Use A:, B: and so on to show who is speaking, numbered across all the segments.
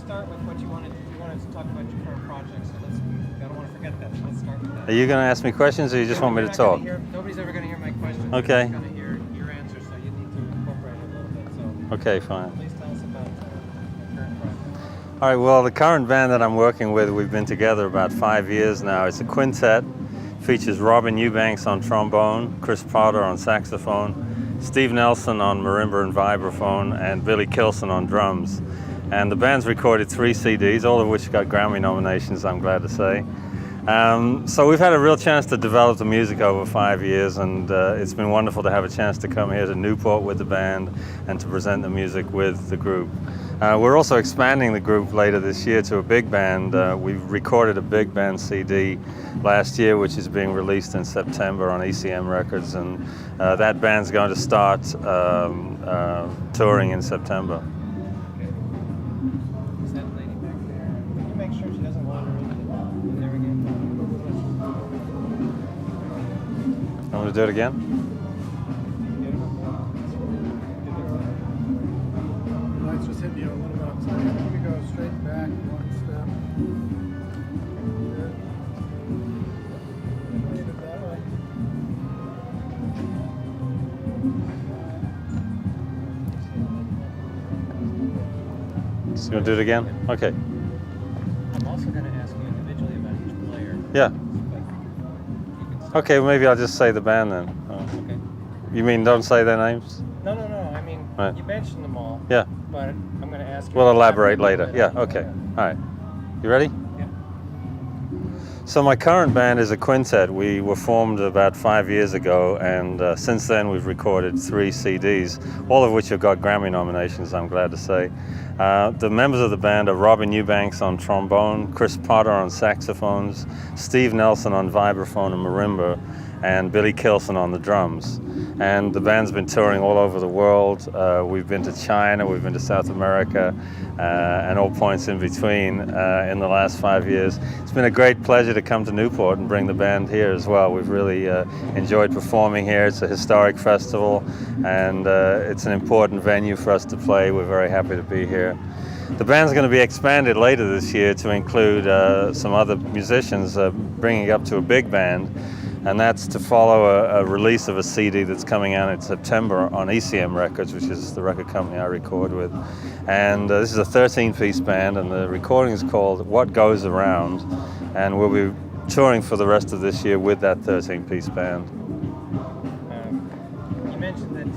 A: start with what you wanted to talk about your current project, so I don't want to forget that, so let's start with that.
B: Are you going to ask me questions, or you just want me to talk?
A: Nobody's ever going to hear my questions.
B: Okay.
A: They're going to hear your answer, so you need to incorporate it a little bit. So
B: Okay, fine.
A: please tell us about your current project.
B: All right, well, the current band that I'm working with, we've been together about 5 years now. It's a quintet. Features Robin Eubanks on trombone, Chris Potter on saxophone, Steve Nelson on marimba and vibraphone, and Billy Kilson on drums. And the band's recorded 3 CDs, all of which got Grammy nominations, I'm glad to say. So we've had a real chance to develop the music over 5 years, and it's been wonderful to have a chance to come here to Newport with the band and to present the music with the group. We're also expanding the group later this year to a big band. We've recorded a big band CD last year, which is being released in September on ECM Records, and that band's going to start touring in September.
A: Okay. Is that lady back there? Can you make sure she doesn't wander in there again?
B: I'm going to do it again?
C: Just hit you a little bit outside. Let me go straight back one step. Good. Leave it that way.
B: So you want to do it again? Okay.
A: I'm also going to ask you individually about each player.
B: Yeah.
A: But you can start.
B: Okay, well, maybe I'll just say the band then.
A: Okay.
B: You mean don't say their names?
A: No. I mean,
B: Right.
A: you mentioned them all.
B: Yeah.
A: But I'm going to ask you.
B: We'll
A: to
B: elaborate
A: a
B: later.
A: little
B: Yeah,
A: bit.
B: okay. All right. You ready?
A: Yeah.
B: So my current band is a quintet. We were formed about 5 years ago, and since then we've recorded 3 CDs, all of which have got Grammy nominations, I'm glad to say. The members of the band are Robin Eubanks on trombone, Chris Potter on saxophones, Steve Nelson on vibraphone and marimba, and Billy Kilson on the drums. And the band's been touring all over the world. We've been to China, we've been to South America, and all points in between in the last 5 years. It's been a great pleasure to come to Newport and bring the band here as well. We've really enjoyed performing here. It's a historic festival, and it's an important venue for us to play. We're very happy to be here. The band's going to be expanded later this year to include some other musicians, bringing it up to a big band. And that's to follow a release of a CD that's coming out in September on ECM Records, which is the record company I record with. And this is a 13-piece band, and the recording is called What Goes Around. And we'll be touring for the rest of this year with that 13-piece band.
A: You mentioned that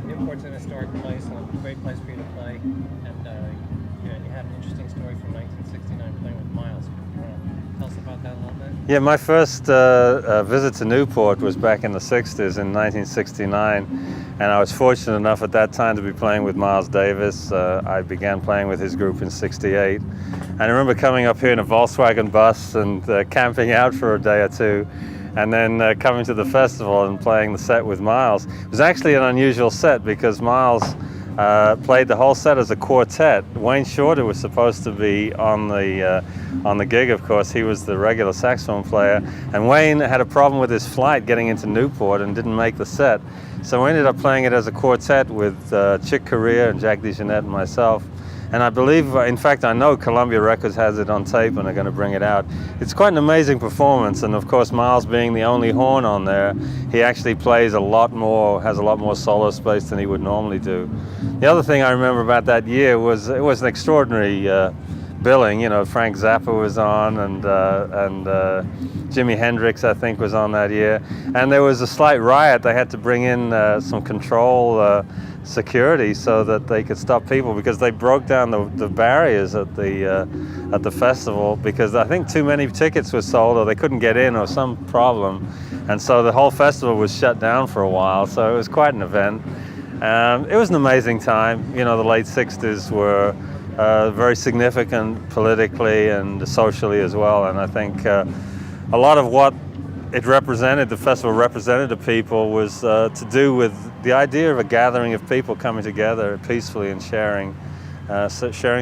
A: Newport's an historic place and a great place for you to play. And you had an interesting story from 1969 playing with Miles. You want to tell us about that a little bit?
B: Yeah, my first visit to Newport was back in the 60s, in 1969, and I was fortunate enough at that time to be playing with Miles Davis. I began playing with his group in 68, and I remember coming up here in a Volkswagen bus and camping out for a day or two, and then coming to the festival and playing the set with Miles. It was actually an unusual set because Miles played the whole set as a quartet. Wayne Shorter was supposed to be on the gig, of course. He was the regular saxophone player, and Wayne had a problem with his flight getting into Newport and didn't make the set. So we ended up playing it as a quartet with Chick Corea and Jack DeJohnette and myself. And I believe, in fact, I know Columbia Records has it on tape and are going to bring it out. It's quite an amazing performance, and of course, Miles being the only horn on there, he actually plays a lot more, has a lot more solo space than he would normally do. The other thing I remember about that year was it was an extraordinary billing. You know, Frank Zappa was on, and Jimi Hendrix, I think, was on that year. And there was a slight riot. They had to bring in some control security so that they could stop people, because they broke down the barriers at the festival because I think too many tickets were sold, or they couldn't get in, or some problem, and so the whole festival was shut down for a while. So it was quite an event. It was an amazing time. You know, the late 60s were very significant politically and socially as well, and I think a lot of what it represented, the festival represented to people, was to do with the idea of a gathering of people coming together peacefully and sharing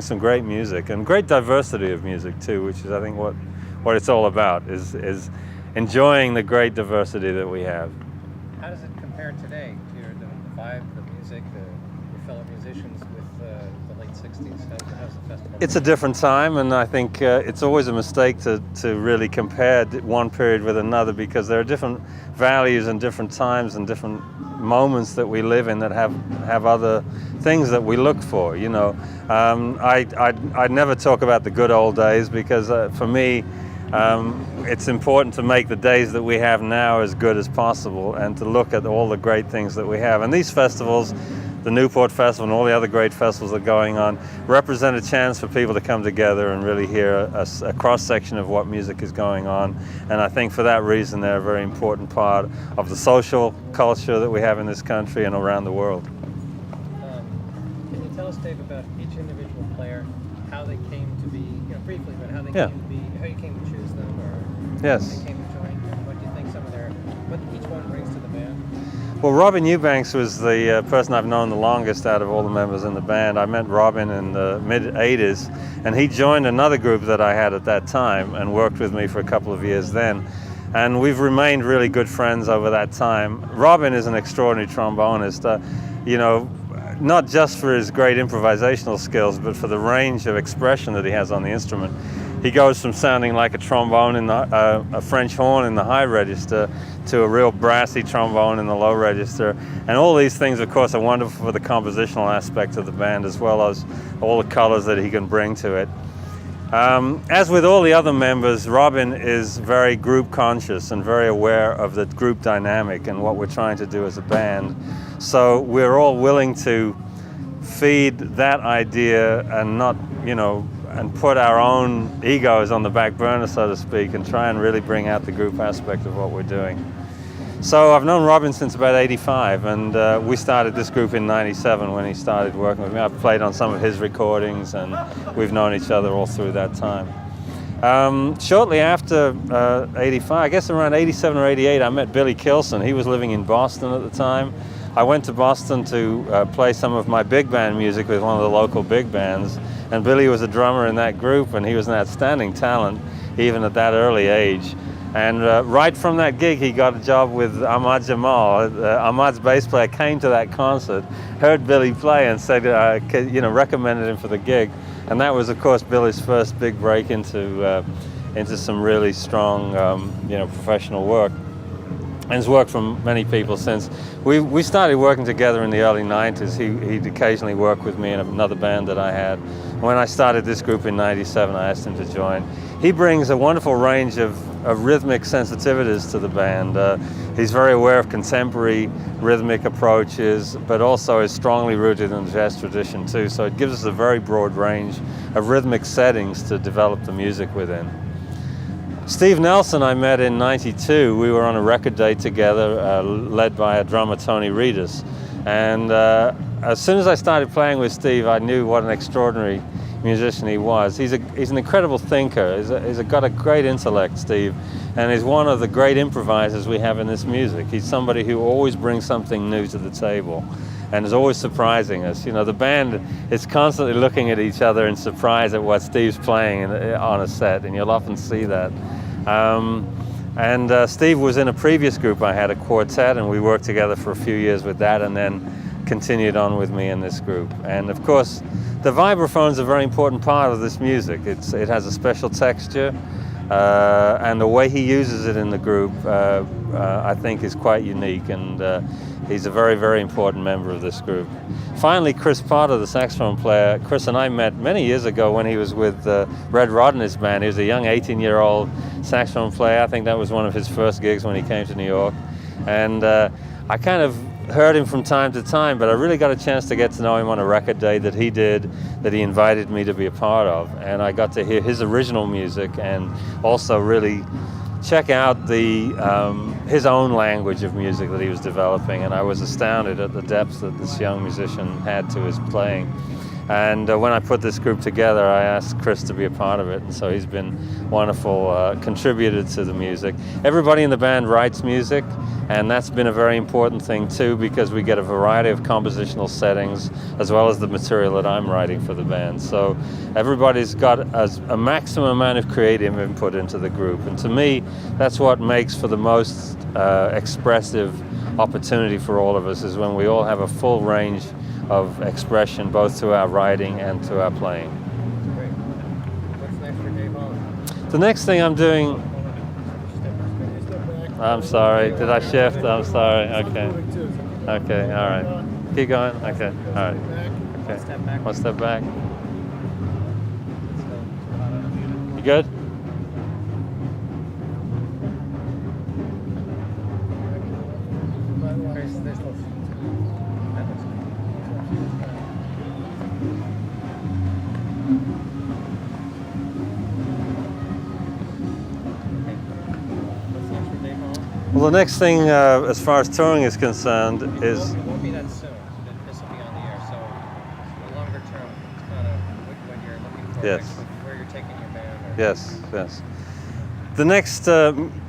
B: some great music, and great diversity of music too, which is, I think, what it's all about, is enjoying the great diversity that we have.
A: How does it compare today to the vibe, the music, your fellow musicians with the late 60s? How's the festival?
B: It's a different time, and I think it's always a mistake to really compare one period with another, because there are different values and different times and different moments that we live in that have other things that we look for. You know, I'd never talk about the good old days, because for me, it's important to make the days that we have now as good as possible, and to look at all the great things that we have. And these festivals, the Newport Festival and all the other great festivals that are going on, represent a chance for people to come together and really hear a cross-section of what music is going on. And I think for that reason they're a very important part of the social culture that we have in this country and around the world.
A: Can you tell us, Dave, about each individual player, how they came to be, you know, briefly, but how they
B: Yeah.
A: came to be, how you came to choose them, or
B: Yes.
A: how they came to join, and what do you think what each one brings to the band?
B: Well, Robin Eubanks was the person I've known the longest out of all the members in the band. I met Robin in the mid-'80s, and he joined another group that I had at that time and worked with me for a couple of years then. And we've remained really good friends over that time. Robin is an extraordinary trombonist, you know, not just for his great improvisational skills, but for the range of expression that he has on the instrument. He goes from sounding like a trombone in a French horn in the high register to a real brassy trombone in the low register. And all these things, of course, are wonderful for the compositional aspect of the band, as well as all the colors that he can bring to it. As with all the other members, Robin is very group conscious and very aware of the group dynamic and what we're trying to do as a band. So we're all willing to feed that idea and not, you know, and put our own egos on the back burner, so to speak, and try and really bring out the group aspect of what we're doing. So I've known Robin since about '85, and we started this group in '97 when he started working with me. I've played on some of his recordings, and we've known each other all through that time. Shortly after '85, I guess around '87 or '88, I met Billy Kilson. He was living in Boston at the time. I went to Boston to play some of my big band music with one of the local big bands, and Billy was a drummer in that group, and he was an outstanding talent, even at that early age. And right from that gig, he got a job with Ahmad Jamal. Ahmad's bass player came to that concert, heard Billy play, and said, you know, recommended him for the gig. And that was, of course, Billy's first big break into some really strong, you know, professional work. And has worked for many people since. We started working together in the early '90s. He'd occasionally work with me in another band that I had. When I started this group in '97, I asked him to join. He brings a wonderful range of rhythmic sensitivities to the band. He's very aware of contemporary rhythmic approaches, but also is strongly rooted in the jazz tradition too. So it gives us a very broad range of rhythmic settings to develop the music within. Steve Nelson I met in '92. We were on a record date together, led by a drummer, Tony Reedus. And as soon as I started playing with Steve, I knew what an extraordinary musician he was. He's an incredible thinker. He's got a great intellect, Steve, and he's one of the great improvisers we have in this music. He's somebody who always brings something new to the table and is always surprising us. You know, the band is constantly looking at each other in surprise at what Steve's playing on a set, and you'll often see that. Steve was in a previous group I had, a quartet, and we worked together for a few years with that, and then continued on with me in this group. And of course, the vibraphone's a very important part of this music. It has a special texture, and the way he uses it in the group, I think, is quite unique, and he's a very, very important member of this group. Finally, Chris Potter, the saxophone player. Chris and I met many years ago when he was with Red Rod and his band. He was a young 18-year-old saxophone player. I think that was one of his first gigs when he came to New York. And I kind of heard him from time to time, but I really got a chance to get to know him on a record day that he did, that he invited me to be a part of. And I got to hear his original music and also really check out his own language of music that he was developing, and I was astounded at the depth that this young musician had to his playing. And when I put this group together, I asked Chris to be a part of it, and so he's been wonderful, contributed to the music. Everybody in the band writes music, and that's been a very important thing too, because we get a variety of compositional settings as well as the material that I'm writing for the band. So everybody's got a maximum amount of creative input into the group, and to me, that's what makes for the most expressive opportunity for all of us, is when we all have a full range of expression, both to our writing and to our playing. The next thing I'm doing,
C: Step back.
B: I'm sorry, did I shift? I'm sorry, okay.
C: Moving too, so
B: Okay, all right. Keep going, okay, all right.
C: back.
B: Okay,
A: Step back.
B: one step back.
A: So,
B: You good?
A: there's those. That looks good. Okay. What's next for Dave Holland?
B: Well, the next thing, as far as touring is concerned, is
A: It won't be that soon. This will be on the air. So the longer term, it's kind of what you're looking for.
B: Yes.
A: Like where you're taking your band. Or,
B: yes, yes. The next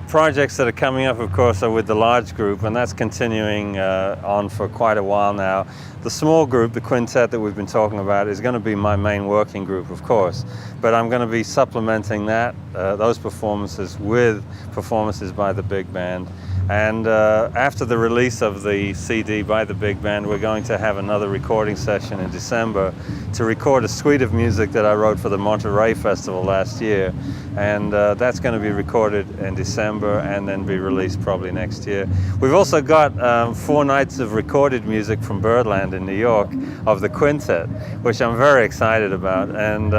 B: projects that are coming up, of course, are with the large group, and that's continuing on for quite a while now. The small group, the quintet that we've been talking about, is going to be my main working group, of course, but I'm going to be supplementing that, those performances with performances by the big band. And after the release of the CD by the big band, we're going to have another recording session in December to record a suite of music that I wrote for the Monterey Festival last year. And that's going to be recorded in December and then be released probably next year. We've also got 4 nights of recorded music from Birdland in New York of the quintet, which I'm very excited about. And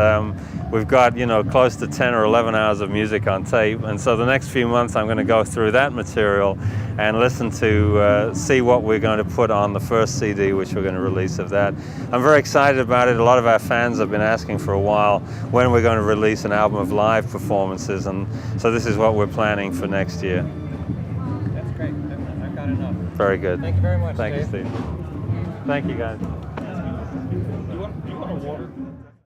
B: we've got, you know, close to 10 or 11 hours of music on tape. And so the next few months I'm going to go through that material and listen to see what we're going to put on the first CD, which we're going to release of that. I'm very excited about it. A lot of our fans have been asking for a while when we're going to release an album of live performances, and so this is what we're planning for next year.
A: That's great. I've got enough.
B: Very good.
A: Thank you very much,
B: Thank you,
A: Dave.
B: Steve. Thank you, guys.